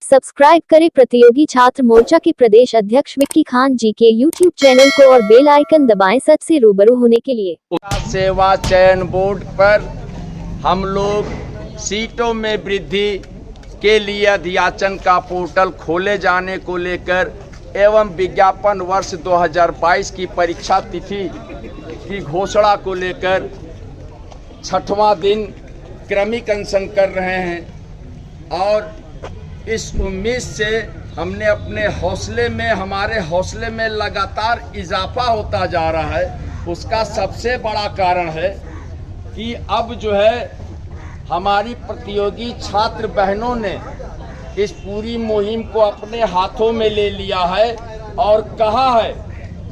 Subscribe करें प्रतियोगी छात्र मोर्चा के प्रदेश अध्यक्ष विक्की खान जी के यूट्यूब चैनल को और बेल आइकन दबाएं सच से रूबरू होने के लिए। सेवा चयन बोर्ड पर हम लोग सीटों में वृद्धि के लिए अध्याचन का पोर्टल खोले जाने को लेकर एवं विज्ञापन वर्ष 2022 की परीक्षा तिथि की घोषणा को लेकर 6वां दिन क्रमिक अनशन कर रहे हैं और इस उम्मीद से हमने अपने हमारे हौसले में लगातार इजाफा होता जा रहा है। उसका सबसे बड़ा कारण है कि अब जो है हमारी प्रतियोगी छात्र बहनों ने इस पूरी मुहिम को अपने हाथों में ले लिया है और कहा है,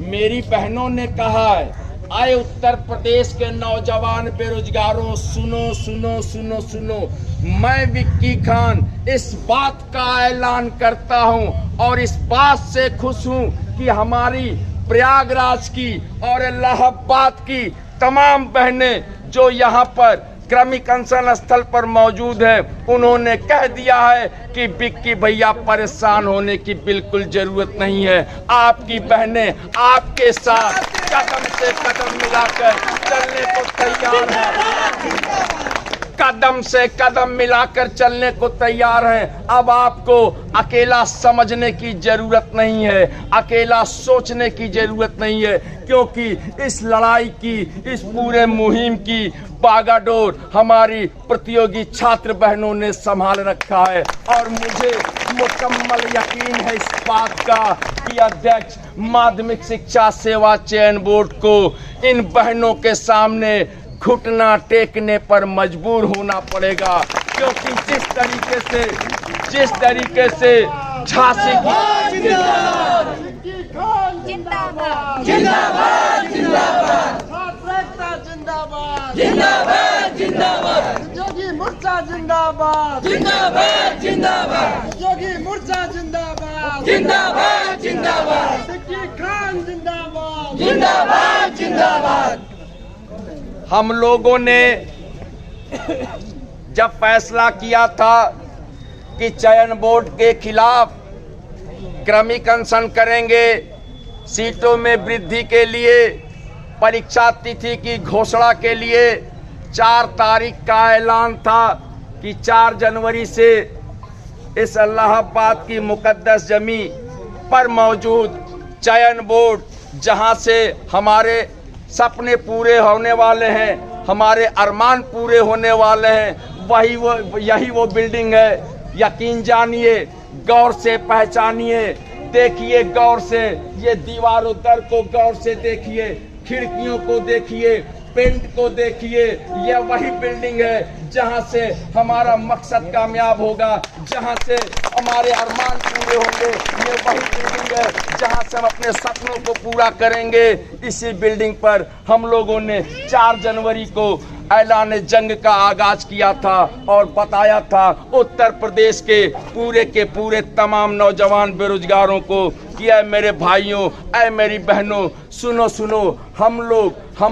मेरी बहनों ने कहा है, आए उत्तर प्रदेश के नौजवान बेरोजगारों, सुनो सुनो सुनो सुनो, मैं विक्की खान इस बात का ऐलान करता हूं और इस बात से खुश हूं कि हमारी प्रयागराज की और इलाहाबाद की तमाम बहनें जो यहां पर क्रमिक अनशन स्थल पर मौजूद है, उन्होंने कह दिया है कि विक्की भैया परेशान होने की बिल्कुल जरूरत नहीं है। आपकी बहनें आपके साथ कदम से कदम मिलाकर चलने को तैयार हैं, कदम से कदम मिलाकर चलने को तैयार हैं। अब आपको अकेला समझने की जरूरत नहीं है, अकेला सोचने की जरूरत नहीं है, क्योंकि इस लड़ाई की, इस पूरे मुहिम की बागाडोर हमारी प्रतियोगी छात्र बहनों ने संभाल रखा है और मुझे मुकम्मल यकीन है इस बात का कि अध्यक्ष माध्यमिक शिक्षा सेवा चयन बोर्ड को इन बहनों के सामने घुटना टेकने पर मजबूर होना पड़ेगा, क्योंकि जिस तरीके से झांसी जिंदाबाद जिंदाबाद, योगी मोर्चा जिंदाबाद जिंदाबाद जिंदाबाद, योगी मोर्चा जिंदाबाद जिंदाबाद जिंदाबाद, विक्की खान जिंदाबाद जिंदाबाद जिंदाबाद। हम लोगों ने जब फैसला किया था कि चयन बोर्ड के खिलाफ क्रमिक अनशन करेंगे, सीटों में वृद्धि के लिए, परीक्षा तिथि की घोषणा के लिए 4 तारीख का ऐलान था कि 4 जनवरी से इस इलाहाबाद की मुकद्दस जमी पर मौजूद चयन बोर्ड, जहां से हमारे सपने पूरे होने वाले हैं, हमारे अरमान पूरे होने वाले हैं, यही वो बिल्डिंग है। यकीन जानिए, गौर से पहचानिए, देखिए गौर से, ये दीवारों दर को गौर से देखिए, खिड़कियों को देखिए, पेंट को देखिए, ये वही बिल्डिंग है जहां से हमारा मकसद कामयाब होगा, जहां से हमारे अरमान पूरे होंगे। ये वही बिल्डिंग है जहां से हम अपने सपनों को पूरा करेंगे। इसी बिल्डिंग पर हम लोगों ने 4 जनवरी को ऐलान जंग का आगाज किया था और बताया था उत्तर प्रदेश के पूरे तमाम नौजवान बेरोजगारों को कि ऐ मेरे भाइयों, ऐ मेरी बहनों, सुनो सुनो, हम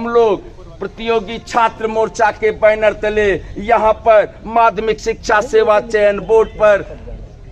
लोग प्रतियोगी छात्र मोर्चा के बैनर तले यहाँ पर माध्यमिक शिक्षा सेवा चयन बोर्ड पर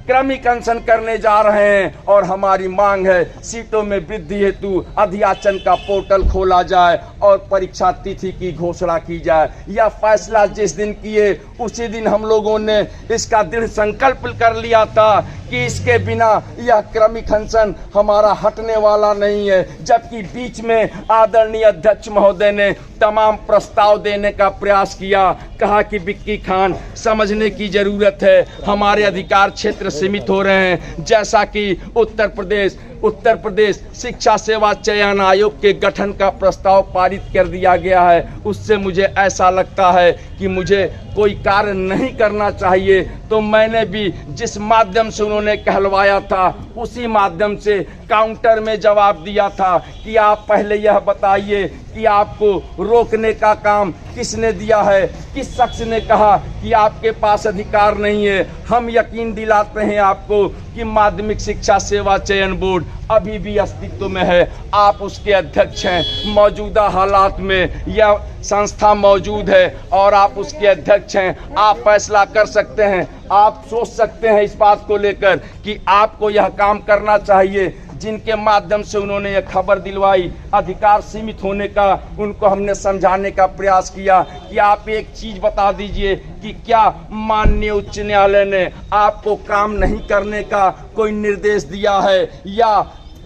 क्रमिक अनशन करने जा रहे हैं और हमारी मांग है, सीटों में वृद्धि हेतु अध्याचन का पोर्टल खोला जाए और परीक्षा तिथि की घोषणा की जाए। यह फैसला जिस दिन किए उसी दिन हम लोगों ने इसका दृढ़ संकल्प कर लिया था कि इसके बिना यह क्रमिक अनशन हमारा हटने वाला नहीं है। जबकि बीच में आदरणीय अध्यक्ष महोदय ने तमाम प्रस्ताव देने का प्रयास किया, कहा कि विक्की खान समझने की जरूरत है, हमारे अधिकार क्षेत्र सीमित हो रहे हैं। जैसा कि उत्तर प्रदेश शिक्षा सेवा चयन आयोग के गठन का प्रस्ताव पारित कर दिया गया है, उससे मुझे ऐसा लगता है कि मुझे कोई कार्य नहीं करना चाहिए। तो मैंने भी जिस माध्यम से उन्होंने कहलवाया था उसी माध्यम से काउंटर में जवाब दिया था कि आप पहले यह बताइए कि आपको रोकने का काम किसने दिया है, किस शख्स ने कहा कि आपके पास अधिकार नहीं है। हम यकीन दिलाते हैं आपको कि माध्यमिक शिक्षा सेवा चयन बोर्ड अभी भी अस्तित्व में है, आप उसके अध्यक्ष हैं। मौजूदा हालात में या संस्था मौजूद है और आप उसके अध्यक्ष हैं। आप फैसला कर सकते हैं, आप सोच सकते हैं इस बात को लेकर कि आपको यह काम करना चाहिए। जिनके माध्यम से उन्होंने यह खबर दिलवाई, अधिकार सीमित होने का उनको हमने समझाने का प्रयास किया कि आप एक चीज बता दीजिए कि क्या माननीय उच्च न्यायालय ने आपको काम नहीं करने का कोई निर्देश दिया है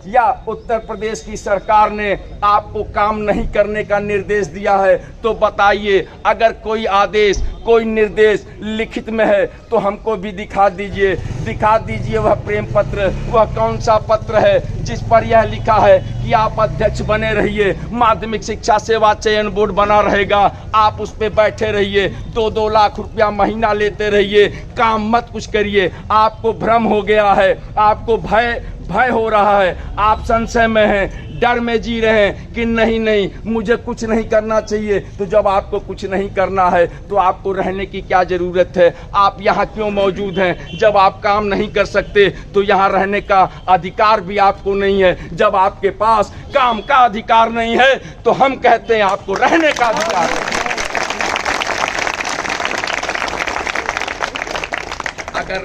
या उत्तर प्रदेश की सरकार ने आपको काम नहीं करने का निर्देश दिया है। तो बताइए, अगर कोई आदेश, कोई निर्देश लिखित में है तो हमको भी दिखा दीजिए वह प्रेम पत्र, वह कौन सा पत्र है जिस पर यह लिखा है कि आप अध्यक्ष बने रहिए, माध्यमिक शिक्षा सेवा चयन बोर्ड बना रहेगा, आप उस पर बैठे रहिए, 2-2 लाख रुपया महीना लेते रहिए, काम मत कुछ करिए। आपको भ्रम हो गया है, आपको भय हो रहा है, आप संशय में हैं, डर में जी रहे हैं कि नहीं मुझे कुछ नहीं करना चाहिए। तो जब आपको कुछ नहीं करना है तो आपको रहने की क्या जरूरत है? आप यहाँ क्यों मौजूद हैं? जब आप काम नहीं कर सकते तो यहाँ रहने का अधिकार भी आपको नहीं है। जब आपके पास काम का अधिकार नहीं है तो हम कहते हैं आपको रहने का अधिकार है। अगर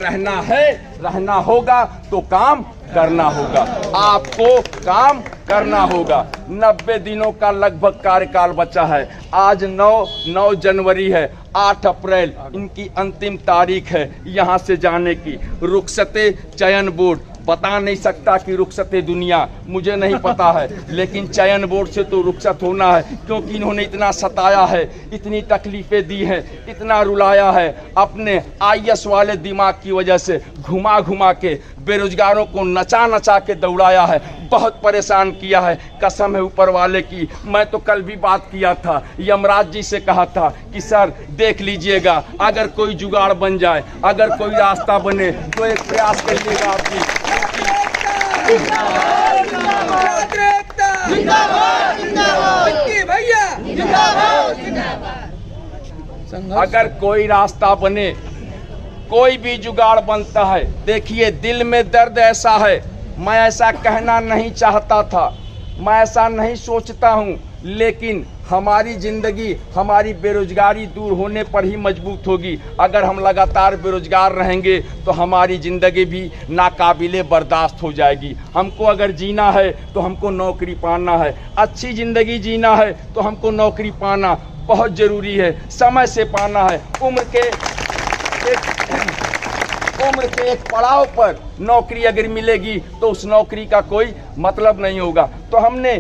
रहना होगा तो काम करना होगा, आपको काम करना होगा। 90 दिनों का लगभग कार्यकाल बचा है। आज 9 जनवरी है, 8 अप्रैल इनकी अंतिम तारीख है यहाँ से जाने की। रुखसते चयन बोर्ड, बता नहीं सकता कि रुखसते दुनिया, मुझे नहीं पता है, लेकिन चयन बोर्ड से तो रुखसत होना है, क्योंकि इन्होंने इतना सताया है, इतनी तकलीफें दी हैं, इतना रुलाया है। अपने IAS वाले दिमाग की वजह से घुमा के बेरोजगारों को नचा के दौड़ाया है, बहुत परेशान किया है। कसम है ऊपर वाले की, मैं तो कल भी बात किया था, यमराज जी से कहा था कि सर देख लीजिएगा, अगर कोई जुगाड़ बन जाए, अगर कोई रास्ता बने तो एक प्रयास करिएगा आपकी। अगर कोई रास्ता बने, कोई भी जुगाड़ बनता है, देखिए दिल में दर्द ऐसा है, मैं ऐसा कहना नहीं चाहता था, मैं ऐसा नहीं सोचता हूँ, लेकिन हमारी ज़िंदगी, हमारी बेरोजगारी दूर होने पर ही मजबूत होगी। अगर हम लगातार बेरोजगार रहेंगे तो हमारी ज़िंदगी भी नाकाबिले बर्दाश्त हो जाएगी। हमको अगर जीना है तो हमको नौकरी पाना है, अच्छी ज़िंदगी जीना है तो हमको नौकरी पाना बहुत ज़रूरी है, समय से पाना है। उम्र के एक पड़ाव पर नौकरी अगर मिलेगी तो उस नौकरी का कोई मतलब नहीं होगा। तो हमने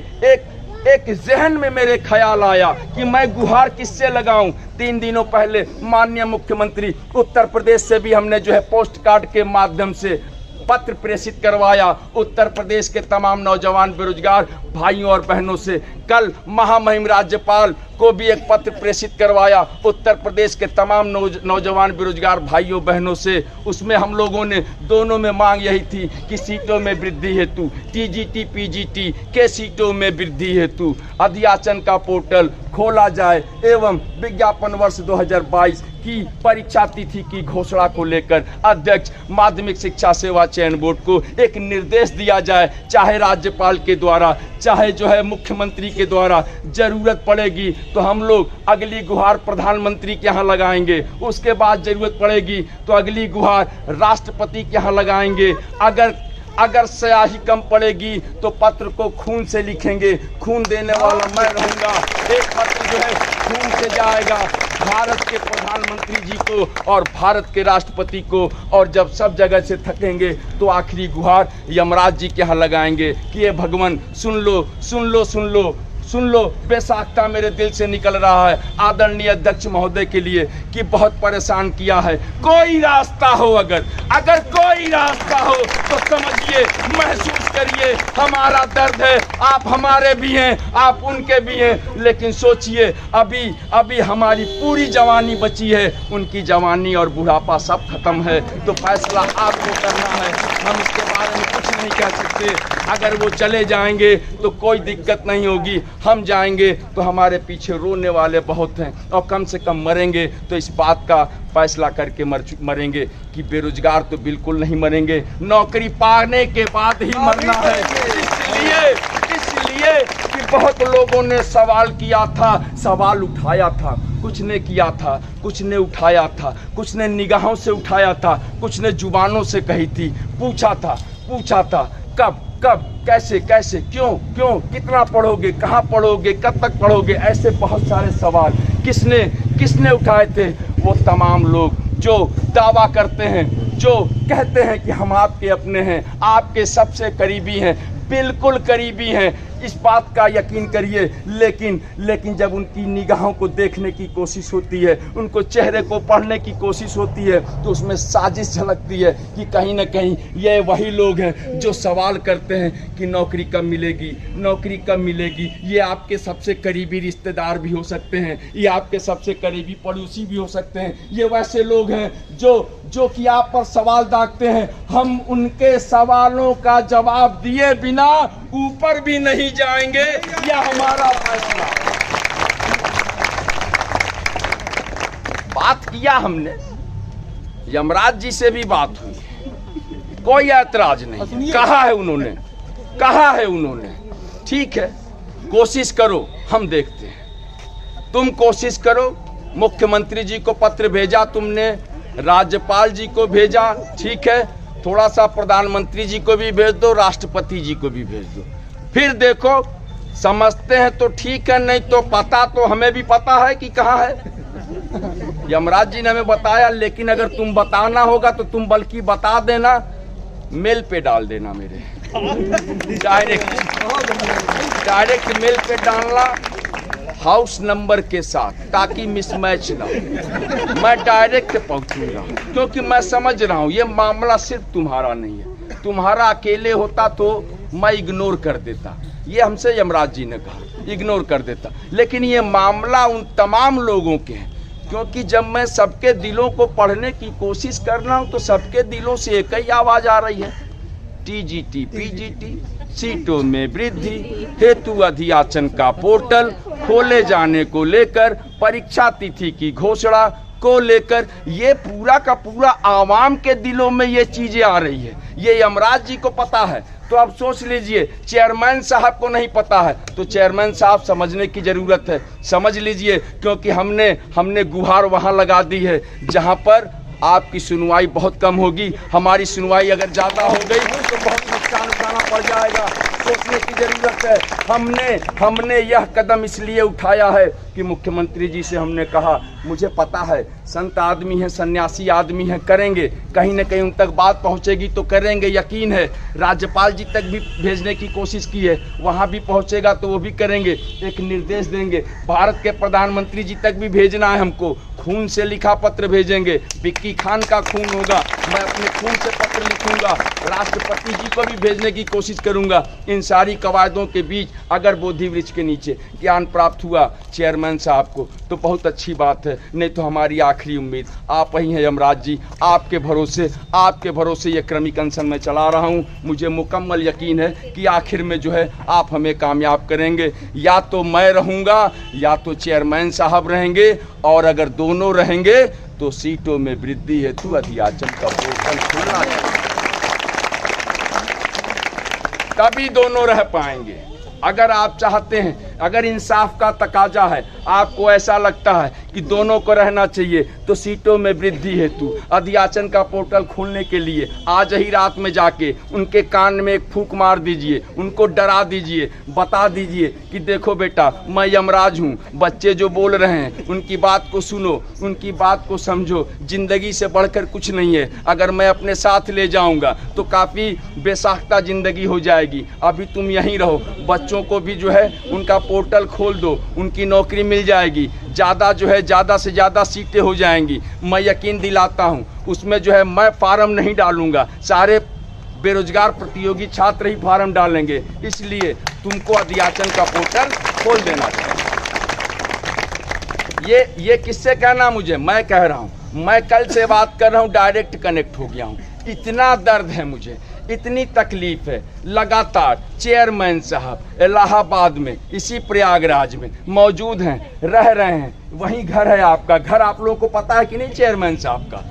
एक जहन में मेरे ख्याल आया कि मैं गुहार किससे लगाऊं। 3 दिनों पहले माननीय मुख्यमंत्री उत्तर प्रदेश से भी हमने जो है पोस्ट कार्ड के माध्यम से पत्र प्रेषित करवाया उत्तर प्रदेश के तमाम नौजवान बेरोजगार भाइयों और बहनों से। कल महामहिम राज्यपाल को भी एक पत्र प्रेषित करवाया उत्तर प्रदेश के तमाम नौजवान बेरोजगार भाइयों बहनों से। उसमें हम लोगों ने दोनों में मांग यही थी कि सीटों में वृद्धि हेतु TGT PGT के सीटों में वृद्धि हेतु अध्याचन का पोर्टल खोला जाए एवं विज्ञापन वर्ष 2022 की परीक्षा तिथि की घोषणा को लेकर अध्यक्ष माध्यमिक शिक्षा सेवा चयन बोर्ड को एक निर्देश दिया जाए, चाहे राज्यपाल के द्वारा, चाहे जो है मुख्यमंत्री के द्वारा। जरूरत पड़ेगी तो हम लोग अगली गुहार प्रधानमंत्री के यहाँ लगाएंगे, उसके बाद जरूरत पड़ेगी तो अगली गुहार राष्ट्रपति के यहाँ लगाएंगे। अगर स्याही कम पड़ेगी तो पत्र को खून से लिखेंगे, खून देने वाला मैं रहूँगा। एक पत्र जो है खून से जाएगा भारत के प्रधानमंत्री जी को और भारत के राष्ट्रपति को, और जब सब जगह से थकेंगे तो आखिरी गुहार यमराज जी के यहाँ लगाएंगे कि ये भगवान सुन लो। बेसाख्ता मेरे दिल से निकल रहा है आदरणीय अध्यक्ष महोदय के लिए कि बहुत परेशान किया है। कोई रास्ता हो, अगर कोई रास्ता हो तो समझिए, महसूस करिए, हमारा दर्द है, आप हमारे भी हैं, आप उनके भी हैं। लेकिन सोचिए, अभी हमारी पूरी जवानी बची है, उनकी जवानी और बुढ़ापा सब खत्म है। तो फैसला आपको करना है, हम इसके बारे में कुछ नहीं कह सकते। अगर वो चले जाएंगे तो कोई दिक्कत नहीं होगी, हम जाएंगे तो हमारे पीछे रोने वाले बहुत हैं, और कम से कम मरेंगे तो इस बात का फैसला करके मरेंगे कि बेरोजगार तो बिल्कुल नहीं मरेंगे, नौकरी पाने के बाद ही मरना है। इसलिए कि बहुत लोगों ने सवाल किया था, सवाल उठाया था, कुछ ने किया था, कुछ ने उठाया था, कुछ ने निगाहों से उठाया था, कुछ ने जुबानों से कही थी, पूछा था कब कब कैसे कैसे क्यों क्यों, कितना पढ़ोगे, कहाँ पढ़ोगे, कब तक पढ़ोगे, ऐसे बहुत सारे सवाल किसने उठाए थे? वो तमाम लोग जो दावा करते हैं, जो कहते हैं कि हम आपके अपने हैं, आपके सबसे करीबी हैं, बिल्कुल करीबी हैं, इस बात का यकीन करिए। लेकिन जब उनकी निगाहों को देखने की कोशिश होती है, उनको चेहरे को पढ़ने की कोशिश होती है, तो उसमें साजिश झलकती है कि कहीं ना कहीं ये वही लोग हैं जो सवाल करते हैं कि नौकरी कब मिलेगी, नौकरी कब मिलेगी। ये आपके सबसे करीबी रिश्तेदार भी हो सकते हैं, ये आपके सबसे करीबी पड़ोसी भी हो सकते हैं। ये वैसे लोग हैं जो कि आप पर सवाल दागते हैं। हम उनके सवालों का जवाब दिए बिना ऊपर भी नहीं जाएंगे, यह हमारा फैसला। बात किया हमने, यमराज जी से भी बात हुई, कोई ऐतराज नहीं, कहा है उन्होंने ठीक है, कोशिश करो, हम देखते हैं। तुम कोशिश करो। मुख्यमंत्री जी को पत्र भेजा तुमने, राज्यपाल जी को भेजा, ठीक है, थोड़ा सा प्रधानमंत्री जी को भी भेज दो, राष्ट्रपति जी को भी भेज दो। फिर देखो, समझते हैं तो ठीक है, नहीं तो पता तो हमें भी पता है कि कहाँ है। यमराज जी ने हमें बताया, लेकिन अगर तुम बताना होगा तो तुम बल्कि बता देना, मेल पे डाल देना, मेरे डायरेक्ट मेल पे डालना, हाउस नंबर के साथ, ताकि मिसमैच ना हो। मैं डायरेक्ट पहुंचूंगा, क्योंकि मैं समझ रहा हूं ये मामला सिर्फ तुम्हारा नहीं है। तुम्हारा अकेले होता तो मैं इग्नोर कर देता, ये हमसे यमराज जी ने कहा, इग्नोर कर देता। लेकिन ये मामला उन तमाम लोगों के हैं, क्योंकि जब मैं सबके दिलों को पढ़ने की कोशिश कर रहा हूं तो सबके दिलों से एक ही आवाज आ रही है, टीजीटी पीजीटी, सीटों में वृद्धि हेतु अध्याचन का पोर्टल खोले जाने को लेकर, परीक्षा तिथि की घोषणा को लेकर, ये पूरा का पूरा आवाम के दिलों में ये चीजें आ रही है। ये यमराज जी को पता है, तो अब सोच लीजिए चेयरमैन साहब को नहीं पता है तो चेयरमैन साहब समझने की जरूरत है, समझ लीजिए, क्योंकि हमने गुहार वहां लगा दी है जहां पर आपकी सुनवाई बहुत कम होगी। हमारी सुनवाई अगर ज़्यादा हो गई तो बहुत नुकसान उठाना पड़ जाएगा, सोचने की ज़रूरत है। हमने यह कदम इसलिए उठाया है कि मुख्यमंत्री जी से हमने कहा, मुझे पता है संत आदमी है, सन्यासी आदमी है, करेंगे, कहीं न कहीं उन तक बात पहुंचेगी तो करेंगे, यकीन है। राज्यपाल जी तक भी भेजने की कोशिश की है, वहां भी पहुंचेगा तो वो भी करेंगे, एक निर्देश देंगे। भारत के प्रधानमंत्री जी तक भी भेजना है हमको, खून से लिखा पत्र भेजेंगे, विक्की खान का खून होगा, मैं अपने खून से पत्र लिखूंगा, राष्ट्रपति जी को भी भेजने की कोशिश करूंगा। इन सारी कवायदों के बीच अगर बोधि वृक्ष के नीचे ज्ञान प्राप्त हुआ चेयरमैन साहब को तो बहुत अच्छी बात है, नहीं तो हमारी आखिरी उम्मीद आप ही हैं यमराज जी। आपके भरोसे ये क्रमिक अनशन में चला रहा हूँ। मुझे मुकम्मल यकीन है कि आखिर में जो है आप हमें कामयाब करेंगे, या तो मैं रहूँगा या तो चेयरमैन साहब रहेंगे, और अगर दोनों रहेंगे तो सीटों में वृद्धि हेतु अध्याचन का पोर्टल खुलना चाहिए, तभी दोनों रह पाएंगे। अगर आप चाहते हैं, अगर इंसाफ का तकाजा है, आपको ऐसा लगता है कि दोनों को रहना चाहिए, तो सीटों में वृद्धि हेतु अध्याचन का पोर्टल खोलने के लिए आज ही रात में जाके उनके कान में एक फूंक मार दीजिए, उनको डरा दीजिए, बता दीजिए कि देखो बेटा मैं यमराज हूँ, बच्चे जो बोल रहे हैं उनकी बात को सुनो, उनकी बात को समझो, जिंदगी से बढ़कर कुछ नहीं है। अगर मैं अपने साथ ले जाऊँगा तो काफ़ी बेसाख्ता जिंदगी हो जाएगी, अभी तुम यहीं रहो, बच्चों को भी जो है उनका पोर्टल खोल दो, उनकी नौकरी मिल जाएगी, ज़्यादा से ज़्यादा सीटें हो जाएंगी। मैं यकीन दिलाता हूँ उसमें जो है मैं फार्म नहीं डालूंगा, सारे बेरोजगार प्रतियोगी छात्र ही फार्म डालेंगे, इसलिए तुमको अध्याचन का पोर्टल खोल देना चाहिए। ये किससे कहना, मुझे मैं कह रहा हूँ, मैं कल से बात कर रहा हूँ, डायरेक्ट कनेक्ट हो गया हूँ। इतना दर्द है मुझे, इतनी तकलीफ है, लगातार चेयरमैन साहब इलाहाबाद में, इसी प्रयागराज में मौजूद हैं, रह रहे हैं, वहीं घर है आपका। घर आप लोगों को पता है कि नहीं चेयरमैन साहब का?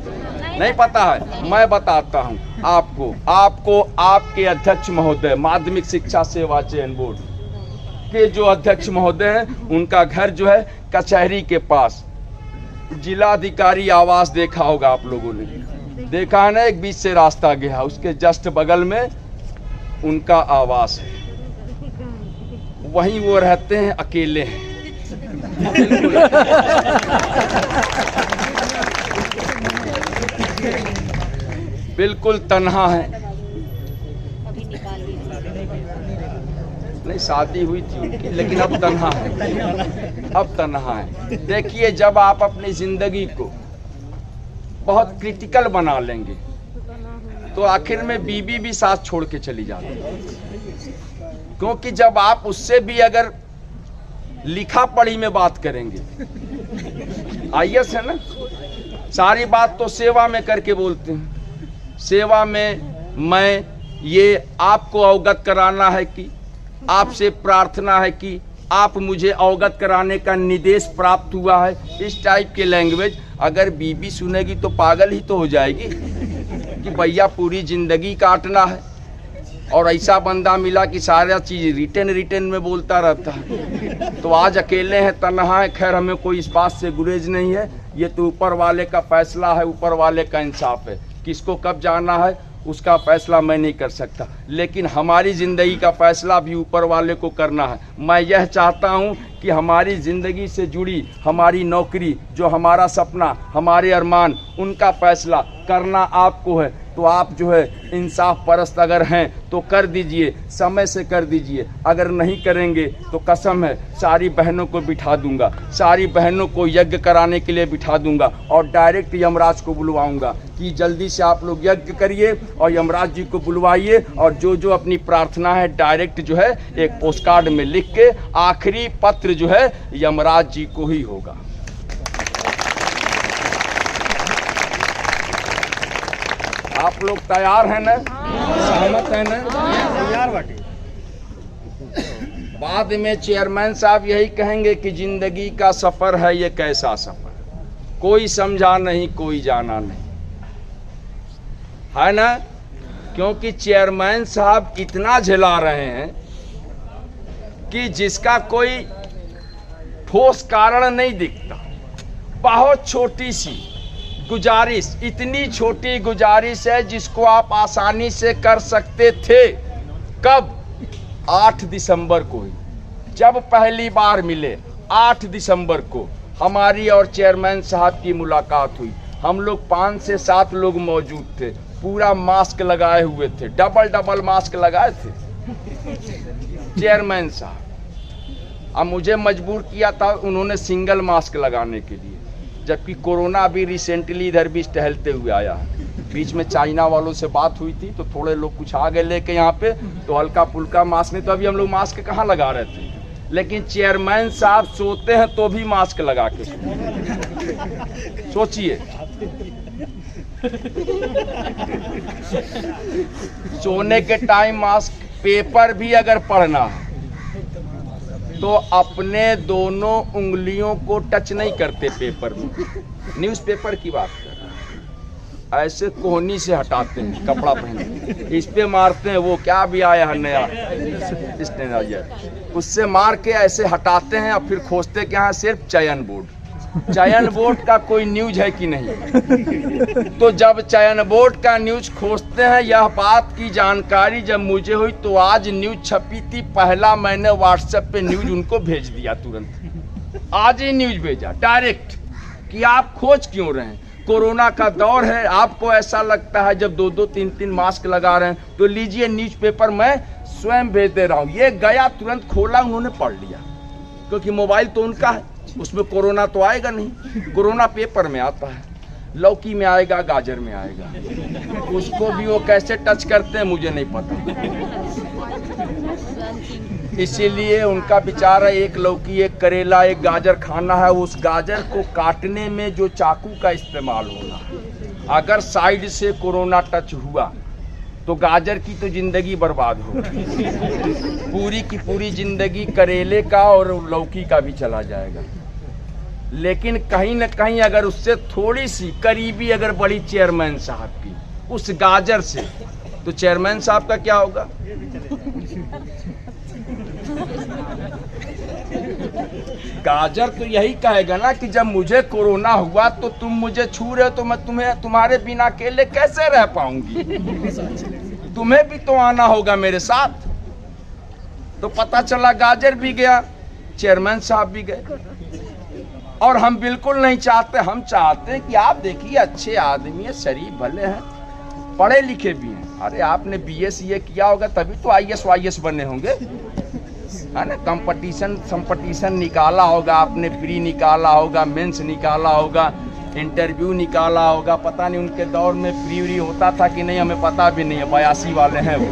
नहीं पता है, मैं बताता हूँ आपको। आपके अध्यक्ष महोदय माध्यमिक शिक्षा सेवा चयन बोर्ड, के जो अध्यक्ष महोदय हैं उनका घर जो है कचहरी के पास, जिलाधिकारी आवास देखा होगा आप लोगों ने, देखा है ना, एक बीच से रास्ता गया, उसके जस्ट बगल में उनका आवास है, वहीं वो रहते हैं, अकेले हैं। बिल्कुल तन्हा है। नहीं, शादी हुई थी उनकी, लेकिन अब तन्हा है, अब तन्हा है। देखिए, जब आप अपनी जिंदगी को बहुत क्रिटिकल बना लेंगे तो आखिर में बीबी भी साथ छोड़ के चली जाती है, क्योंकि जब आप उससे भी अगर लिखा पढ़ी में बात करेंगे, आईएएस है ना, सारी बात तो सेवा में करके बोलते हैं। सेवा में मैं ये आपको अवगत कराना है कि आपसे प्रार्थना है कि आप मुझे अवगत कराने का निर्देश प्राप्त हुआ है, इस टाइप के लैंग्वेज अगर बीबी सुनेगी तो पागल ही तो हो जाएगी कि भैया पूरी जिंदगी काटना है, और ऐसा बंदा मिला कि सारा चीज रिटर्न में बोलता रहता है। तो आज अकेले हैं, तन्हा है। खैर, हमें कोई इस बात से गुरेज नहीं है, ये तो ऊपर वाले का फैसला है, ऊपर वाले का इंसाफ है। किसको कब जाना है उसका फैसला मैं नहीं कर सकता, लेकिन हमारी ज़िंदगी का फैसला भी ऊपर वाले को करना है। मैं यह चाहता हूं कि हमारी ज़िंदगी से जुड़ी हमारी नौकरी, जो हमारा सपना, हमारे अरमान, उनका फैसला करना आपको है। तो आप जो है इंसाफ परस्त अगर हैं तो कर दीजिए, समय से कर दीजिए। अगर नहीं करेंगे तो कसम है सारी बहनों को बिठा दूंगा, सारी बहनों को यज्ञ कराने के लिए बिठा दूंगा और डायरेक्ट यमराज को बुलवाऊंगा कि जल्दी से आप लोग यज्ञ करिए और यमराज जी को बुलवाइए, और जो जो अपनी प्रार्थना है डायरेक्ट जो है एक पोस्ट कार्ड में लिख के आखिरी पत्र जो है यमराज जी को ही होगा। आप लोग तैयार हैं ना? सहमत हैं ना? तैयार बाटी। बाद में चेयरमैन साहब यही कहेंगे कि जिंदगी का सफर है ये कैसा सफर, कोई समझा नहीं कोई जाना नहीं, है ना? क्योंकि चेयरमैन साहब इतना झेला रहे हैं कि जिसका कोई ठोस कारण नहीं दिखता। बहुत छोटी सी गुजारिश, इतनी छोटी गुजारिश है जिसको आप आसानी से कर सकते थे। कब? 8 दिसंबर को ही, जब पहली बार मिले 8 दिसंबर को हमारी और चेयरमैन साहब की मुलाकात हुई। हम लोग 5 से 7 लोग मौजूद थे, पूरा मास्क लगाए हुए थे, डबल मास्क लगाए थे चेयरमैन साहब। अब मुझे मजबूर किया था उन्होंने सिंगल मास्क लगाने के लिए, जबकि कोरोना अभी रिसेंटली इधर भी टहलते हुए आया है। बीच में चाइना वालों से बात हुई थी तो थोड़े लोग कुछ आ गए लेके यहाँ पे, तो हल्का फुल्का मास्क नहीं, तो अभी हम लोग मास्क कहाँ लगा रहे थे, लेकिन चेयरमैन साहब सोते हैं तो भी मास्क लगा के सोचिए। सोने के टाइम मास्क। पेपर भी अगर पढ़ना है तो अपने दोनों उंगलियों को टच नहीं करते पेपर में, न्यूज़पेपर की बात कर रहे हैं, ऐसे कोहनी से हटाते हैं, कपड़ा पहन इस पे मारते हैं, वो क्या भी आया है नया स्टेनाइजर, उससे मार के ऐसे हटाते हैं और फिर खोजते क्या है, सिर्फ चयन बोर्ड। चयन बोर्ड का कोई न्यूज है कि नहीं? तो जब चयन बोर्ड का न्यूज खोजते हैं, यह बात की जानकारी जब मुझे हुई तो आज न्यूज छपी थी, पहला मैंने व्हाट्सएप पे न्यूज उनको भेज दिया, तुरंत आज ही न्यूज भेजा डायरेक्ट कि आप खोज क्यों रहे हैं, कोरोना का दौर है, आपको ऐसा लगता है जब 2-2, 3-3 मास्क लगा रहे हैं तो लीजिए न्यूज़पेपर मैं स्वयं भेज दे रहा हूँ। ये गया, तुरंत खोला, उन्होंने पढ़ लिया, क्योंकि मोबाइल तो उनका है, उसमें कोरोना तो आएगा नहीं, कोरोना पेपर में आता है, लौकी में आएगा, गाजर में आएगा, उसको भी वो कैसे टच करते हैं मुझे नहीं पता। इसीलिए उनका विचार है एक लौकी, एक करेला, एक गाजर खाना है, उस गाजर को काटने में जो चाकू का इस्तेमाल होना, अगर साइड से कोरोना टच हुआ तो गाजर की तो जिंदगी बर्बाद हो, पूरी की पूरी जिंदगी करेले का और लौकी का भी चला जाएगा। लेकिन कहीं न कहीं अगर उससे थोड़ी सी करीबी अगर बड़ी चेयरमैन साहब की उस गाजर से, तो चेयरमैन साहब का क्या होगा? गाजर तो यही कहेगा ना कि जब मुझे कोरोना हुआ तो तुम मुझे छू रहे हो तो मैं तुम्हारे बिना अकेले कैसे रह पाऊंगी, तुम्हें भी तो आना होगा मेरे साथ। तो पता चला गाजर भी गया, चेयरमैन साहब भी गए। और हम बिल्कुल नहीं चाहते, हम चाहते हैं कि आप देखिए अच्छे आदमी है, शरीफ भले हैं, पढ़े लिखे भी हैं। अरे आपने BA किया होगा तभी तो IAS बने होंगे, है ना। कंपटीशन निकाला होगा आपने, प्री निकाला होगा, मेंस निकाला होगा, इंटरव्यू निकाला होगा। पता नहीं उनके दौर में प्री होता था कि नहीं, हमें पता भी नहीं है, 82 वाले हैं वो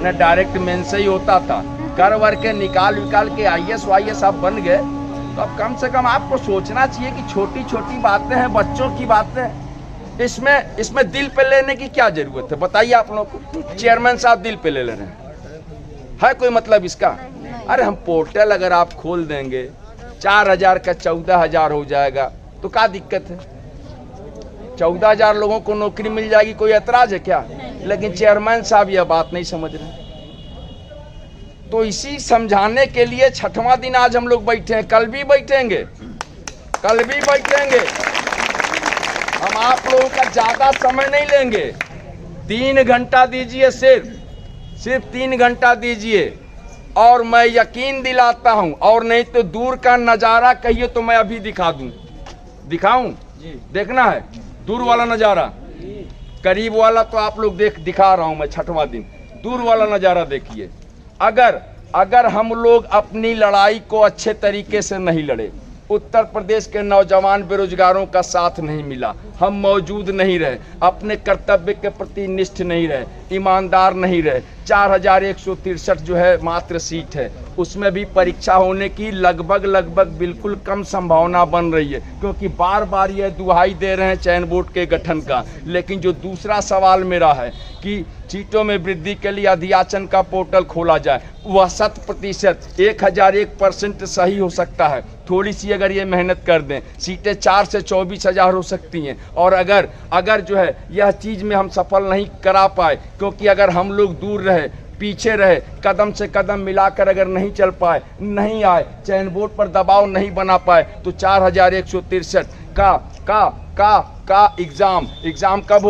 ना, डायरेक्ट मेंस ही होता था। कर वर के निकाल के IAS आप बन गए। तो अब कम से कम आपको सोचना चाहिए कि छोटी छोटी बातें हैं, बच्चों की बातें, इसमें दिल पे लेने की क्या जरूरत है, बताइए आप लोग को। चेयरमैन साहब दिल पे ले रहे हैं, कोई मतलब इसका? अरे हम पोर्टल अगर आप खोल देंगे 4000 का 14000 हो जाएगा तो क्या दिक्कत है? 14000 लोगों को नौकरी मिल जाएगी, कोई ऐतराज है क्या? लेकिन चेयरमैन साहब यह बात नहीं समझ रहे। तो इसी समझाने के लिए 6वां दिन आज हम लोग बैठे हैं, कल भी बैठेंगे। हम आप लोगों का ज्यादा समय नहीं लेंगे, 3 घंटा दीजिए, सिर्फ 3 घंटा दीजिए। और मैं यकीन दिलाता हूं, और नहीं तो दूर का नजारा कहिए तो मैं अभी दिखाऊं? देखना है दूर वाला नजारा, करीब वाला तो आप लोग दिखा रहा हूं मैं 6वां दिन। दूर वाला नजारा देखिए। अगर हम लोग अपनी लड़ाई को अच्छे तरीके से नहीं लड़े, उत्तर प्रदेश के नौजवान बेरोजगारों का साथ नहीं मिला, हम मौजूद नहीं रहे, अपने कर्तव्य के प्रति निष्ठ नहीं रहे, ईमानदार नहीं रहे, 4163 जो है मात्र सीट है, उसमें भी परीक्षा होने की लगभग बिल्कुल कम संभावना बन रही है, क्योंकि बार बार ये दुहाई दे रहे हैं चयन बोर्ड के गठन का। लेकिन जो दूसरा सवाल मेरा है कि सीटों में वृद्धि के लिए अध्याचन का पोर्टल खोला जाए, वह 100% 1001% सही हो सकता है। थोड़ी सी अगर ये मेहनत कर दें, सीटें 4 से 24,000 हो सकती हैं। और अगर जो है यह चीज़ में हम सफल नहीं करा पाए, क्योंकि अगर हम लोग दूर रहे, पीछे रहे, कदम से कदम मिलाकर अगर नहीं चल पाए, नहीं आए, चयन बोर्ड पर दबाव नहीं बना पाए, तो 4163 का एग्जाम कब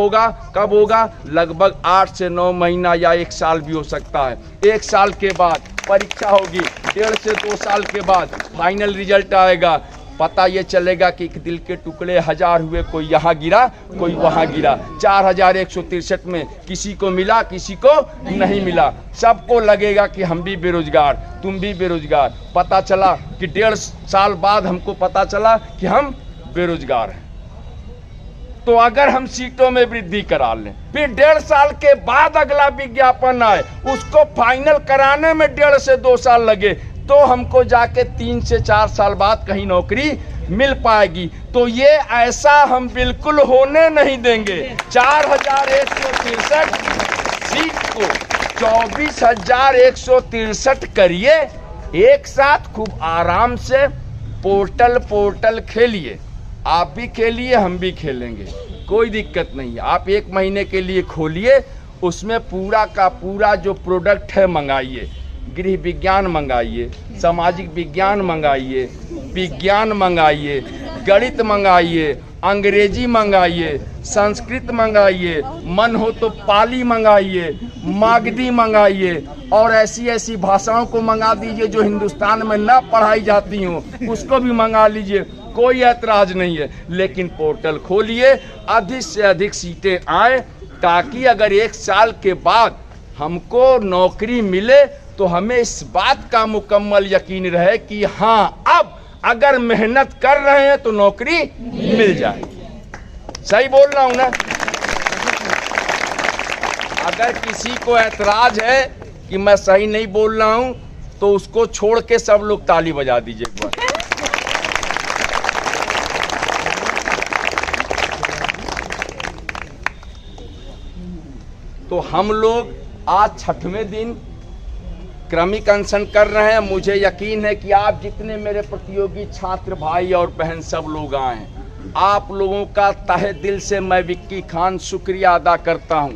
होगा? लगभग 8 से 9 महीना या 1 साल भी हो सकता है। 1 साल के बाद परीक्षा होगी, 1.5 से 2 साल के बाद फाइनल रिजल्ट आएगा। पता ये चलेगा कि एक दिल के टुकड़े 1000 हुए, कोई यहाँ गिरा, कोई वहाँ गिरा। 4163 में किसी को मिला, किसी को नहीं मिला। सबको लगेगा कि हम भी बेरोजगार, तुम भी बेरोजगार। पता चला कि 1.5 साल बाद हमको पता चला कि हम बेरोजगार हैं। तो अगर हम सीटों में वृद्धि करा लें, फिर 1.5 साल के बाद अगला विज्ञापन आए, उसको फाइनल कराने में 1.5 से 2 साल लगे, तो हमको जाके 3 से 4 साल बाद कहीं नौकरी मिल पाएगी। तो ये ऐसा हम बिल्कुल होने नहीं देंगे। 4163 सीट को 24,163 करिए, एक साथ खूब आराम से पोर्टल खेलिए। आप भी खेलिए, हम भी खेलेंगे, कोई दिक्कत नहीं है। आप 1 महीने के लिए खोलिए, उसमें पूरा का पूरा जो प्रोडक्ट है मंगाइए। गृह विज्ञान मंगाइए, सामाजिक विज्ञान मंगाइए, विज्ञान मंगाइए, गणित मंगाइए, अंग्रेजी मंगाइए, संस्कृत मंगाइए, मन हो तो पाली मंगाइए, मागधी मंगाइए, और ऐसी भाषाओं को मंगा दीजिए जो हिंदुस्तान में ना पढ़ाई जाती हों, उसको भी मंगा लीजिए, कोई ऐतराज नहीं है। लेकिन पोर्टल खोलिए, अधिक से अधिक सीटें आए, ताकि अगर 1 साल के बाद हमको नौकरी मिले तो हमें इस बात का मुकम्मल यकीन रहे कि हाँ, अब अगर मेहनत कर रहे हैं तो नौकरी मिल जाएगी। सही बोल रहा हूं ना? अगर किसी को ऐतराज है कि मैं सही नहीं बोल रहा हूं, तो उसको छोड़ के सब लोग ताली बजा दीजिए एक बार। तो हम लोग आज 6वें दिन क्रमिक अनशन कर रहे हैं। मुझे यकीन है कि आप जितने मेरे प्रतियोगी छात्र भाई और बहन सब लोग आए हैं, आप लोगों का तहे दिल से मैं विक्की खान शुक्रिया अदा करता हूं।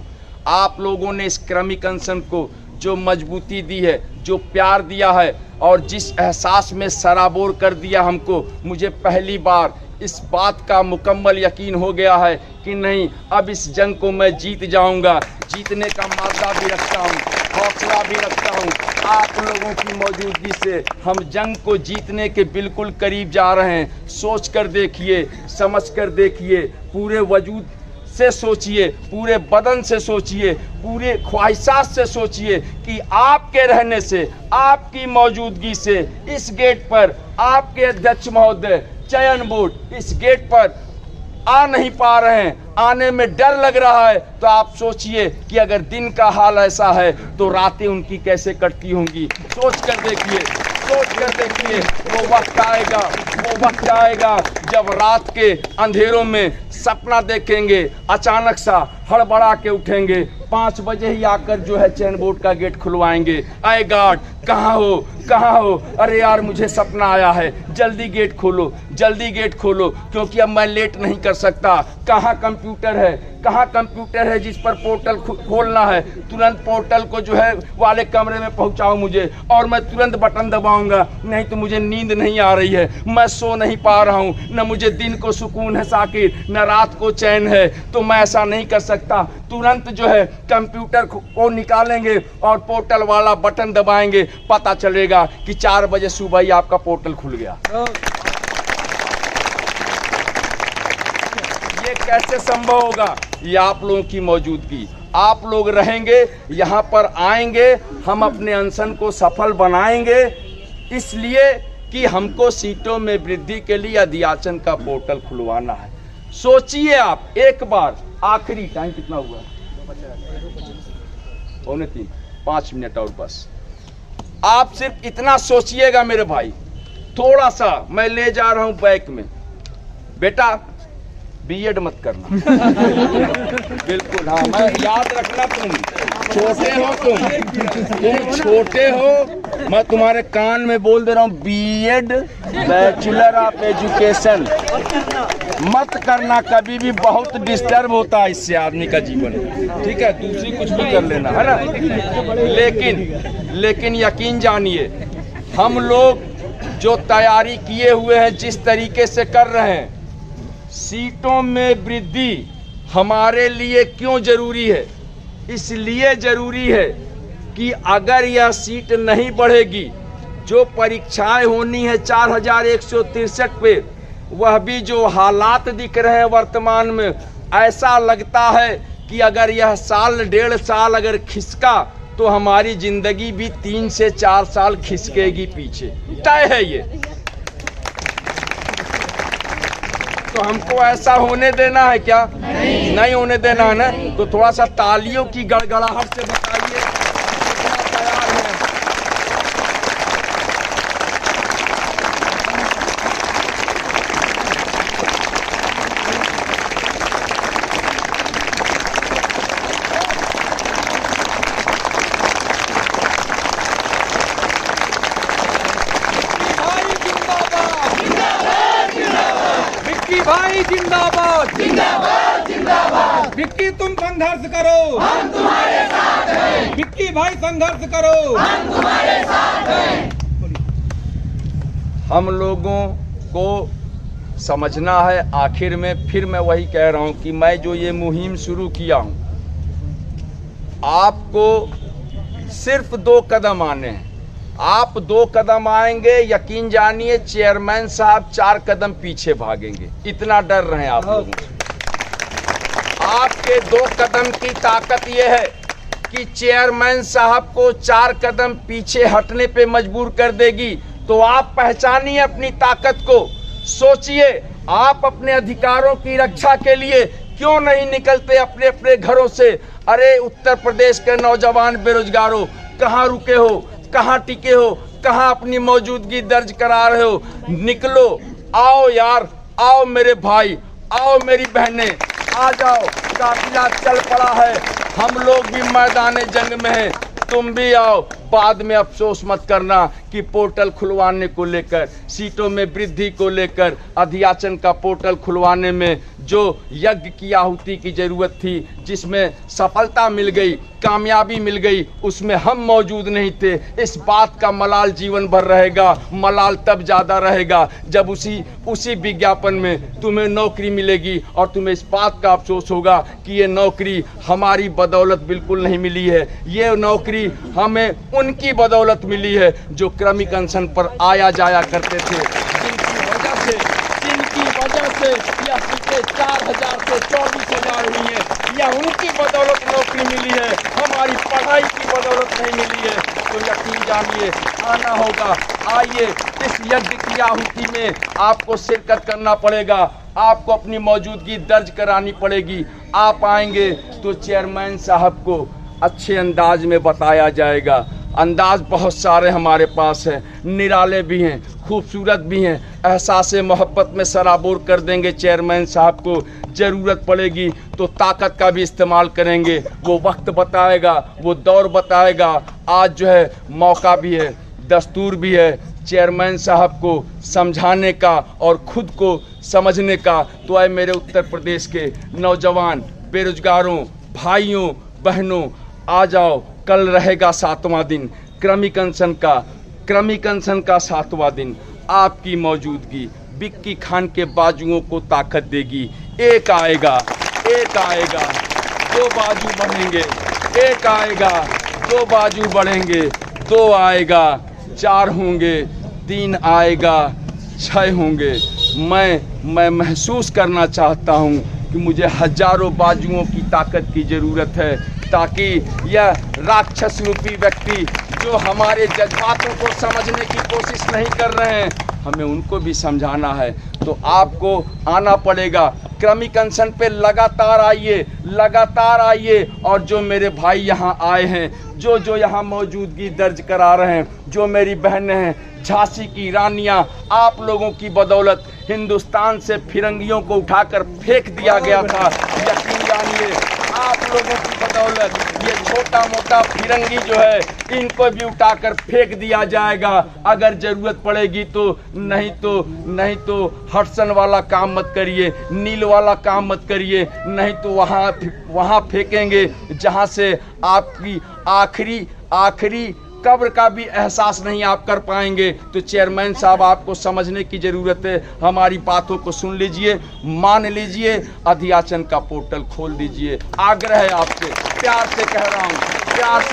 आप लोगों ने इस क्रमिक अनशन को जो मजबूती दी है, जो प्यार दिया है और जिस एहसास में सराबोर कर दिया हमको, मुझे पहली बार इस बात का मुकम्मल यकीन हो गया है कि नहीं, अब इस जंग को मैं जीत जाऊंगा। जीतने का मादा भी रखता हूँ, हौसला भी रखता हूँ। आप लोगों की मौजूदगी से हम जंग को जीतने के बिल्कुल करीब जा रहे हैं। सोच कर देखिए, समझ कर देखिए, पूरे वजूद से सोचिए, पूरे बदन से सोचिए, पूरे ख्वाहिशात से सोचिए कि आपके रहने से, आपकी मौजूदगी से इस गेट पर आपके अध्यक्ष महोदय चयन बोर्ड इस गेट पर आ नहीं पा रहे हैं, आने में डर लग रहा है। तो आप सोचिए कि अगर दिन का हाल ऐसा है तो रातें उनकी कैसे कटती होंगी। सोच कर देखिए, सोच कर देखिए। वो वक्त आएगा जब रात के अंधेरों में सपना देखेंगे, अचानक सा हड़बड़ा के उठेंगे, 5 बजे ही आकर जो है चैन बोर्ड का गेट खुलवाएंगे। आए गार्ड, कहाँ हो, कहाँ हो? अरे यार, मुझे सपना आया है, जल्दी गेट खोलो, जल्दी गेट खोलो, क्योंकि अब मैं लेट नहीं कर सकता। कहाँ कंप्यूटर है, कहाँ कंप्यूटर है जिस पर पोर्टल खोलना है? तुरंत पोर्टल को जो है वाले कमरे में पहुंचाओ मुझे, और मैं तुरंत बटन दबाऊंगा। नहीं तो मुझे नींद नहीं आ रही है, मैं सो नहीं पा रहा हूँ, न मुझे दिन को सुकून है साकिर, न रात को चैन है। तो मैं ऐसा नहीं कर सकता। तुरंत जो है कंप्यूटर को निकालेंगे और पोर्टल वाला बटन दबाएंगे, पता चलेगा कि 4 बजे सुबह ही आपका पोर्टल खुल गया। ये कैसे संभव होगा? ये आप लोगों की मौजूदगी, आप लोग रहेंगे, यहाँ पर आएंगे, हम अपने अनशन को सफल बनाएंगे, इसलिए कि हमको सीटों में वृद्धि के लिए अध्याचन का पोर्टल खुलवाना है। सोचिए आप एक बार, आखिरी टाइम कितना हुआ? 2:45, 5 मिनट और बस। आप सिर्फ इतना सोचिएगा मेरे भाई, थोड़ा सा मैं ले जा रहा हूं बैक में, बेटा बीएड मत करना। बिल्कुल, हाँ, मैं याद रखना, तुम छोटे हो, तुम छोटे हो, मैं तुम्हारे कान में बोल दे रहा हूँ, बीएड बैचलर ऑफ एजुकेशन मत करना कभी भी, बहुत डिस्टर्ब होता है इससे आदमी का जीवन। ठीक है, दूसरी कुछ भी कर लेना है ना, लेकिन यकीन जानिए, हम लोग जो तैयारी किए हुए हैं, जिस तरीके से कर रहे हैं, सीटों में वृद्धि हमारे लिए क्यों जरूरी है? इसलिए जरूरी है कि अगर यह सीट नहीं बढ़ेगी, जो परीक्षाएं होनी है 4163 पे, वह भी जो हालात दिख रहे हैं वर्तमान में, ऐसा लगता है कि अगर यह साल 1.5 साल अगर खिसका तो हमारी जिंदगी भी 3 से 4 साल खिसकेगी पीछे, तय है ये। तो हमको ऐसा होने देना है क्या? नहीं होने देना है ना। तो थोड़ा सा तालियों की गड़गड़ाहट से बताइए कितना तैयार है। भाई जिंदाबाद, जिंदाबाद, जिंदाबाद। विक्की तुम संघर्ष करो, हम तुम्हारे साथ हैं। विक्की भाई संघर्ष करो, हम तुम्हारे साथ हैं। हम लोगों को समझना है, आखिर में फिर मैं वही कह रहा हूं कि मैं जो ये मुहिम शुरू किया हूं, आपको सिर्फ 2 कदम आने हैं। आप 2 कदम आएंगे, यकीन जानिए चेयरमैन साहब 4 कदम पीछे भागेंगे, इतना डर रहे हैं आप लोगों से। आपके 2 कदम की ताकत यह है कि चेयरमैन साहब को 4 कदम पीछे हटने पे मजबूर कर देगी। तो आप पहचानिए अपनी ताकत को, सोचिए आप अपने अधिकारों की रक्षा के लिए क्यों नहीं निकलते अपने अपने घरों से? अरे उत्तर प्रदेश के नौजवान बेरोजगारों, कहाँ रुके हो, कहाँ टिके हो, कहाँ अपनी मौजूदगी दर्ज करा रहे हो? निकलो, आओ यार, आओ मेरे भाई, आओ मेरी बहनें, आ जाओ, काफिला चल पड़ा है, हम लोग भी मैदान जंग में हैं, तुम भी आओ। बाद में अफसोस मत करना कि पोर्टल खुलवाने को लेकर, सीटों में वृद्धि को लेकर, अधियाचन का पोर्टल खुलवाने में जो यज्ञ की आहुति की जरूरत थी, जिसमें सफलता मिल गई, कामयाबी मिल गई, उसमें हम मौजूद नहीं थे। इस बात का मलाल जीवन भर रहेगा। मलाल तब ज़्यादा रहेगा जब उसी विज्ञापन में तुम्हें नौकरी मिलेगी और तुम्हें इस बात का अफसोस होगा कि ये नौकरी हमारी बदौलत बिल्कुल नहीं मिली है। ये नौकरी हमें उनकी बदौलत मिली है जो क्रमिक अनशन पर आया जाया करते थे, जिनकी वजह से यह सीटें 4000 से 24,000 हुई है। यह उनकी बदौलत नौकरी मिली है, हमारी पढ़ाई की बदौलत नहीं मिली है। तो यकीन जानिए आना होगा। आइए, इस यज्ञ की आहुति में आपको शिरकत करना पड़ेगा, आपको अपनी मौजूदगी दर्ज करानी पड़ेगी। आप आएंगे तो चेयरमैन साहब को अच्छे अंदाज में बताया जाएगा। अंदाज बहुत सारे हमारे पास हैं, निराले भी हैं, खूबसूरत भी हैं। एहसास मोहब्बत में सराबोर कर देंगे चेयरमैन साहब को। ज़रूरत पड़ेगी तो ताकत का भी इस्तेमाल करेंगे। वो वक्त बताएगा, वो दौर बताएगा। आज जो है मौका भी है, दस्तूर भी है चेयरमैन साहब को समझाने का और खुद को समझने का। तो आए मेरे उत्तर प्रदेश के नौजवान, बेरोजगारों, भाइयों, बहनों, आ जाओ। कल रहेगा 7वां दिन क्रमिक अनशन का 7वां दिन। आपकी मौजूदगी विक्की खान के बाजुओं को ताकत देगी। एक आएगा, दो बाजू बढ़ेंगे। एक आएगा, दो बाजू बढ़ेंगे। 2 आएगा, 4 होंगे। 3 आएगा, 6 होंगे। मैं महसूस करना चाहता हूँ कि मुझे हजारों बाजुओं की ताकत की ज़रूरत है, ताकि यह राक्षस रूपी व्यक्ति जो हमारे जज्बातों को समझने की कोशिश नहीं कर रहे हैं, हमें उनको भी समझाना है। तो आपको आना पड़ेगा। क्रमिक अनशन पे लगातार आइए। और जो मेरे भाई यहाँ आए हैं, जो यहाँ मौजूदगी दर्ज करा रहे हैं, जो मेरी बहनें हैं, झांसी की रानियां, आप लोगों की बदौलत हिंदुस्तान से फिरंगियों को उठाकर फेंक दिया गया था। यकीन जानिए आप लोगों की बदौलत ये छोटा मोटा फिरंगी जो है, इनको भी उठाकर फेंक दिया जाएगा अगर ज़रूरत पड़ेगी तो। नहीं तो हडसन वाला काम मत करिए, नील वाला काम मत करिए। नहीं तो वहाँ फेंकेंगे जहाँ से आपकी आखिरी कब्र का भी एहसास नहीं आप कर पाएंगे। तो चेयरमैन साहब आपको समझने की ज़रूरत है। हमारी बातों को सुन लीजिए, मान लीजिए, अधियाचन का पोर्टल खोल दीजिए। आग्रह है आपसे, प्यार से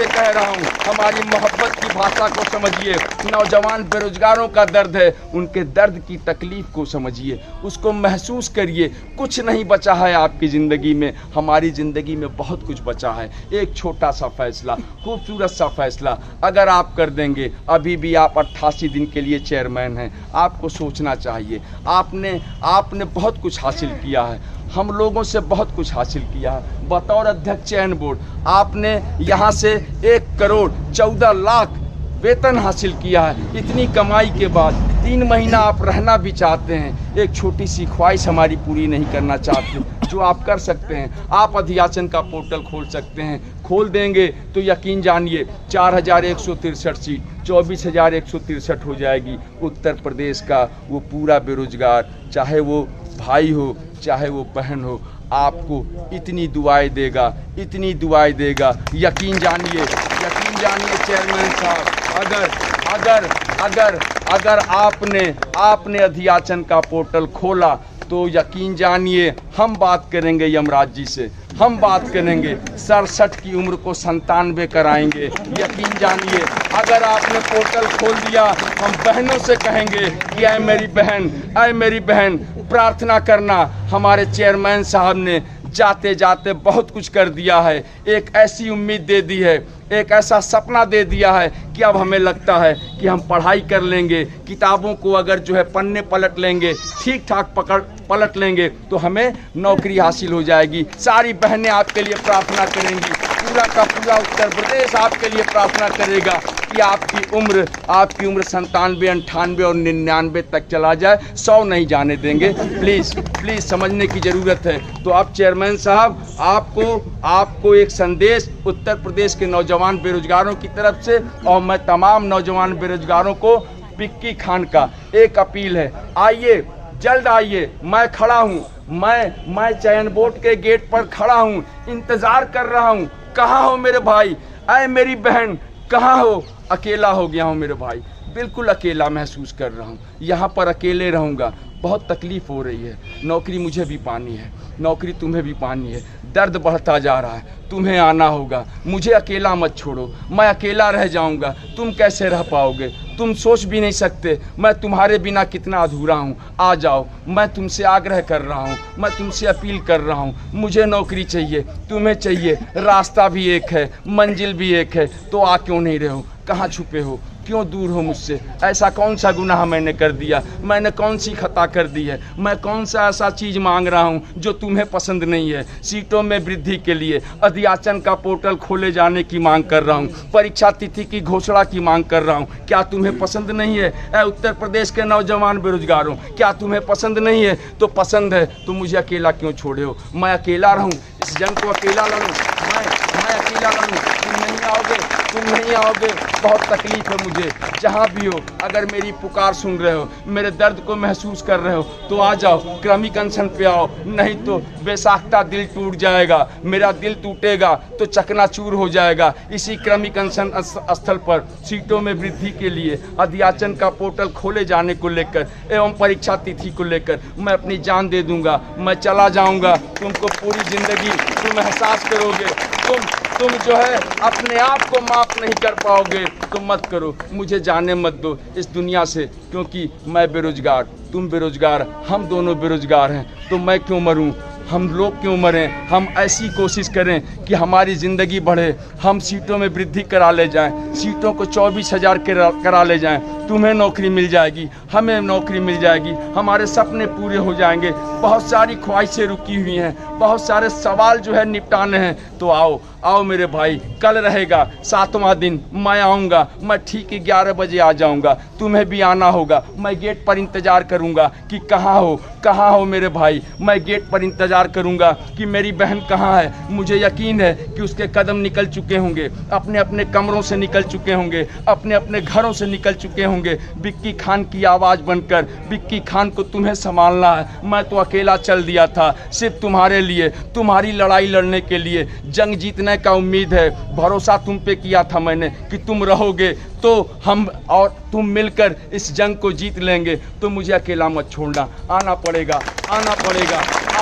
कह रहा हूँ, हमारी मोहब्बत की भाषा को समझिए। नौजवान बेरोजगारों का दर्द है, उनके दर्द की तकलीफ को समझिए, उसको महसूस करिए। कुछ नहीं बचा है आपकी ज़िंदगी में, हमारी ज़िंदगी में बहुत कुछ बचा है। एक छोटा सा फैसला, खूबसूरत सा फैसला अगर आप कर देंगे, अभी भी आप 88 दिन के लिए चेयरमैन हैं। आपको सोचना चाहिए। आपने बहुत कुछ हासिल किया है, हम लोगों से बहुत कुछ हासिल किया है। बतौर अध्यक्ष चयन बोर्ड आपने यहाँ से 1 करोड़ 14 लाख वेतन हासिल किया है। इतनी कमाई के बाद 3 महीना आप रहना भी चाहते हैं। एक छोटी सी ख्वाहिश हमारी पूरी नहीं करना चाहते, जो आप कर सकते हैं। आप अधियाचन का पोर्टल खोल सकते हैं। खोल देंगे तो यकीन जानिए 4163 सीट 24,163 हो जाएगी। उत्तर प्रदेश का वो पूरा बेरोजगार, चाहे वो भाई हो चाहे वो बहन हो, आपको इतनी दुआएं देगा। यकीन जानिए चेयरमैन साहब, अगर आपने अधियाचन का पोर्टल खोला तो यकीन जानिए हम बात करेंगे यमराज जी से, हम बात करेंगे 67 की उम्र को 97 कराएंगे। यकीन जानिए अगर आपने पोर्टल खोल दिया, हम बहनों से कहेंगे कि ऐ मेरी बहन प्रार्थना करना। हमारे चेयरमैन साहब ने जाते जाते बहुत कुछ कर दिया है। एक ऐसी उम्मीद दे दी है, एक ऐसा सपना दे दिया है कि अब हमें लगता है कि हम पढ़ाई कर लेंगे, किताबों को अगर जो है पन्ने पलट लेंगे, ठीक ठाक पलट लेंगे तो हमें नौकरी हासिल हो जाएगी। सारी बहनें आपके लिए प्रार्थना करेंगी, पूरा का पूरा उत्तर प्रदेश आपके लिए प्रार्थना करेगा। कि आपकी उम्र 97, 98 और 99 तक चला जाए, 100 नहीं जाने देंगे। प्लीज़ समझने की ज़रूरत है। तो अब चेयरमैन साहब, आपको एक संदेश उत्तर प्रदेश के नौजवान बेरोजगारों की तरफ से और मैं तमाम नौजवान बेरोजगारों को विक्की खान का एक अपील है, आइए, जल्द आइए, मैं खड़ा हूँ, मैं चयन बोर्ड के गेट पर खड़ा हूँ, इंतज़ार कर रहा हूँ। कहाँ हो मेरे भाई, ऐ मेरी बहन, कहाँ हो? अकेला हो गया हूँ मेरे भाई, बिल्कुल अकेला महसूस कर रहा हूँ। यहाँ पर अकेले रहूँगा, बहुत तकलीफ़ हो रही है। नौकरी मुझे भी पानी है, नौकरी तुम्हें भी पानी है, दर्द बढ़ता जा रहा है, तुम्हें आना होगा। मुझे अकेला मत छोड़ो, मैं अकेला रह जाऊंगा, तुम कैसे रह पाओगे? तुम सोच भी नहीं सकते मैं तुम्हारे बिना कितना अधूरा हूँ। आ जाओ, मैं तुमसे आग्रह कर रहा हूँ, मैं तुमसे अपील कर रहा हूँ। मुझे नौकरी चाहिए, तुम्हें चाहिए, रास्ता भी एक है, मंजिल भी एक है, तो आ क्यों नहीं रहे हो? कहाँ छुपे हो? क्यों दूर हो मुझसे? ऐसा कौन सा गुनाह मैंने कर दिया? मैंने कौन सी खता कर दी है? मैं कौन सा ऐसा चीज़ मांग रहा हूँ जो तुम्हें पसंद नहीं है? सीटों में वृद्धि के लिए अध्याचन का पोर्टल खोले जाने की मांग कर रहा हूँ, परीक्षा तिथि की घोषणा की मांग कर रहा हूँ। क्या तुम्हें पसंद नहीं है? ऐ उत्तर प्रदेश के नौजवान बेरोजगारों, क्या तुम्हें पसंद नहीं है? तो पसंद है तो मुझे अकेला क्यों छोड़े हो? मैं अकेला रहूँ, इस जंग को अकेला लड़ूँ, मैं अकेला लड़ूँ? तुम नहीं आओगे, बहुत तकलीफ है मुझे। जहाँ भी हो, अगर मेरी पुकार सुन रहे हो, मेरे दर्द को महसूस कर रहे हो, तो आ जाओ, क्रमिक अनशन पे आओ। नहीं तो बेसाख्ता दिल टूट जाएगा, मेरा दिल टूटेगा तो चकनाचूर हो जाएगा। इसी क्रमिक अनशन स्थल पर सीटों में वृद्धि के लिए अध्याचन का पोर्टल खोले जाने को लेकर एवं परीक्षा तिथि को लेकर मैं अपनी जान दे दूंगा। मैं चला जाऊंगा, तुमको पूरी जिंदगी तुम एहसास करोगे। तुम जो है अपने आप को माफ़ नहीं कर पाओगे तो मत करो, मुझे जाने मत दो इस दुनिया से, क्योंकि मैं बेरोजगार, तुम बेरोजगार, हम दोनों बेरोजगार हैं। तो मैं क्यों मरूं, हम लोग क्यों मरें? हम ऐसी कोशिश करें कि हमारी ज़िंदगी बढ़े, हम सीटों में वृद्धि करा ले जाएं, सीटों को 24,000 करा ले जाएं। तुम्हें नौकरी मिल जाएगी, हमें नौकरी मिल जाएगी, हमारे सपने पूरे हो जाएंगे। बहुत सारी ख्वाहिशें रुकी हुई हैं, बहुत सारे सवाल जो है निपटाने हैं। तो आओ मेरे भाई, कल रहेगा 7वां दिन, मैं आऊँगा, मैं ठीक 11 बजे आ जाऊँगा, तुम्हें भी आना होगा। मैं गेट पर इंतज़ार करूँगा कि कहाँ हो मेरे भाई। मैं गेट पर इंतज़ार करूँगा कि मेरी बहन कहाँ है। मुझे यकीन है कि उसके कदम निकल चुके होंगे, अपने अपने कमरों से निकल चुके होंगे, अपने अपने घरों से निकल चुके होंगे, विक्की खान की आवाज़ बनकर। विक्की खान को तुम्हें संभालना है। मैं तो अकेला चल दिया था सिर्फ तुम्हारे लिए, तुम्हारी लड़ाई लड़ने के लिए। जंग जीतने का उम्मीद है, भरोसा तुम पे किया था मैंने कि तुम रहोगे तो हम और तुम मिलकर इस जंग को जीत लेंगे। तो मुझे अकेला मत छोड़ना, आना पड़ेगा। आ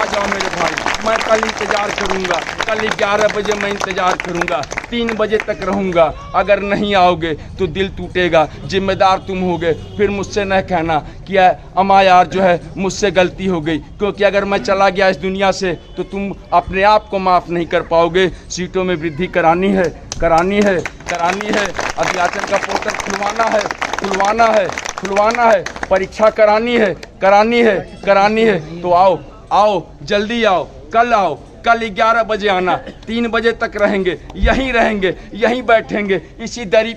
जाओ मेरे भाई, मैं कल इंतज़ार करूँगा, कल 11 बजे मैं इंतज़ार करूँगा, 3 बजे तक रहूँगा। अगर नहीं आओगे तो दिल टूटेगा, जिम्मेदार तुम होगे। फिर मुझसे न कहना कि अम्मा यार जो है मुझसे गलती हो गई, क्योंकि अगर मैं चला गया इस दुनिया से तो तुम अपने आप को माफ़ नहीं कर पाओगे। सीटों में वृद्धि करानी है, अध्याचन का पोर्टल खुलवाना है, परीक्षा करानी है। तो आओ, जल्दी आओ, कल 11 बजे आना, 3 बजे तक रहेंगे, यहीं बैठेंगे, इसी दरी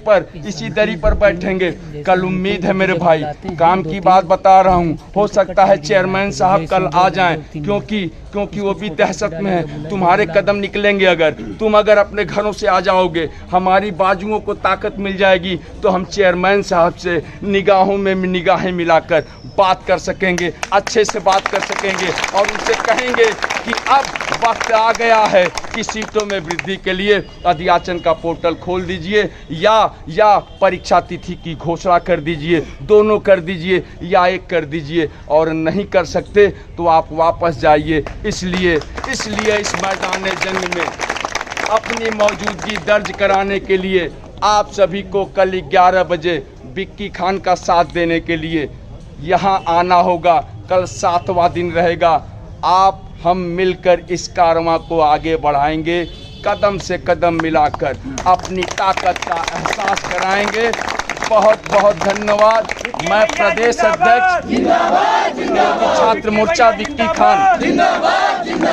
पर बैठेंगे। कल उम्मीद है मेरे भाई, काम की बात बता रहा हूँ, हो सकता है चेयरमैन साहब कल आ जाएं, क्योंकि वो भी दहशत में है। तुम्हारे कदम निकलेंगे, तुम अगर अपने घरों से आ जाओगे, हमारी बाजुओं को ताकत मिल जाएगी, तो हम चेयरमैन साहब से निगाहों में निगाहें मिलाकर बात कर सकेंगे, अच्छे से बात कर सकेंगे और उनसे कहेंगे कि अब वक्त आ गया है कि सीटों में वृद्धि के लिए अध्याचन का पोर्टल खोल दीजिए या परीक्षा तिथि की घोषणा कर दीजिए, दोनों कर दीजिए या एक कर दीजिए। और नहीं कर सकते तो आप वापस जाइए। इसलिए इस मैदान जंग में अपनी मौजूदगी दर्ज कराने के लिए आप सभी को कल 11 बजे विक्की खान का साथ देने के लिए यहाँ आना होगा। कल 7वां दिन रहेगा। हम मिलकर इस कारवां को आगे बढ़ाएंगे, कदम से कदम मिलाकर अपनी ताकत का एहसास कराएंगे। बहुत बहुत धन्यवाद। मैं प्रदेश अध्यक्ष छात्र मोर्चा विक्की खान